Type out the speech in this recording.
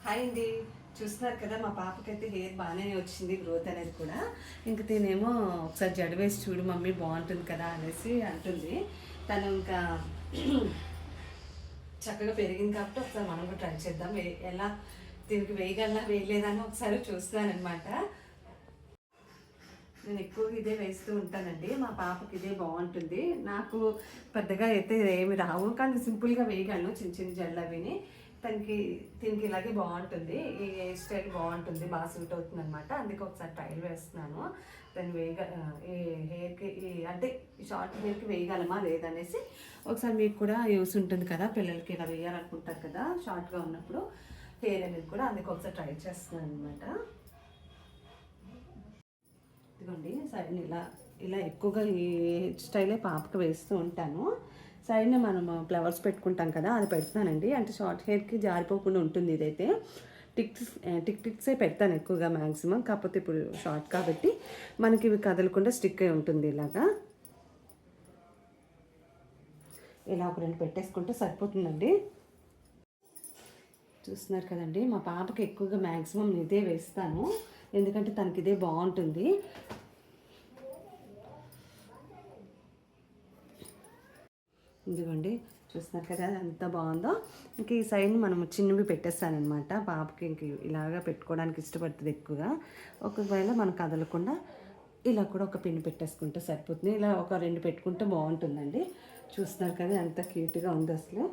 Hi అండి. చూస్తున్నారు కదా, మా పాపకైతే హెయిర్ బాగానే వచ్చింది, గ్రోత్ అనేది కూడా. ఇంక తినేమో ఒకసారి జడ వేసి చూడు మమ్మీ బాగుంటుంది కదా అనేసి అంటుంది. తను ఇంకా చక్కగా పెరిగింది కాబట్టి ఒకసారి మనం కూడా ట్రై చేద్దాం. ఎలా దీనికి వేయగలనా వేయలేదా అని ఒకసారి చూస్తున్నాను అనమాట. నేను ఎక్కువగా ఇదే వేస్తూ ఉంటానండి. మా పాపకి ఇదే బాగుంటుంది. నాకు పెద్దగా అయితే ఏమి రావు, కానీ సింపుల్గా వేయగలను చిన్న చిన్న జడలు అవిని. దీనికి ఇలాగే బాగుంటుంది. ఈ హెయిర్ స్టైల్ బాగుంటుంది, బాగా సూట్ అవుతుంది అనమాట. అందుకే ఒకసారి ట్రైల్ వేస్తున్నాను. దాన్ని ఈ హెయిర్కి అంటే షార్ట్ హెయిర్కి వేయగలమా లేదనేసి ఒకసారి మీకు కూడా యూస్ ఉంటుంది కదా, పిల్లలకి ఇలా వేయాలనుకుంటారు కదా షార్ట్గా ఉన్నప్పుడు హెయిర్ అనేది కూడా. అందుకే ఒకసారి ట్రై చేస్తున్నాను అనమాట. ఇదిగోండి సైడ్ని ఇలా ఎక్కువగా ఈ హెయిర్ స్టైలే పాపకు వేస్తూ ఉంటాను. సైడ్ని మనము ఫ్లవర్స్ పెట్టుకుంటాం కదా, అది పెడుతున్నానండి. అంటే షార్ట్ హెయిర్కి జారిపోకుండా ఉంటుంది. ఇదైతే టిక్సే పెడతాను ఎక్కువగా మ్యాక్సిమం. కాకపోతే ఇప్పుడు షార్ట్ కాబట్టి మనకి ఇవి కదలకుండా స్టిక్ అయి ఉంటుంది. ఇలా ఒక రెండు పెట్టేసుకుంటే సరిపోతుందండి. చూస్తున్నారు కదండి, మా పాపకి ఎక్కువగా మ్యాక్సిమం ఇదే వేస్తాను, ఎందుకంటే తనకి ఇదే బాగుంటుంది. ఇదిగోండి చూస్తున్నారు కదా ఎంత బాగుందో. ఇంక ఈ సైడ్ని మనం చిన్నవి పెట్టేస్తానమాట. పాపకి ఇంక ఇలాగా పెట్టుకోవడానికి ఇష్టపడుతుంది ఎక్కువగా. ఒకవేళ మనం కదలకుండా ఇలా కూడా ఒక పిన్ పెట్టేసుకుంటే సరిపోతుంది. ఇలా ఒక రెండు పెట్టుకుంటే బాగుంటుందండి. చూస్తున్నారు కదా ఎంత క్యూట్గా ఉంది అసలు.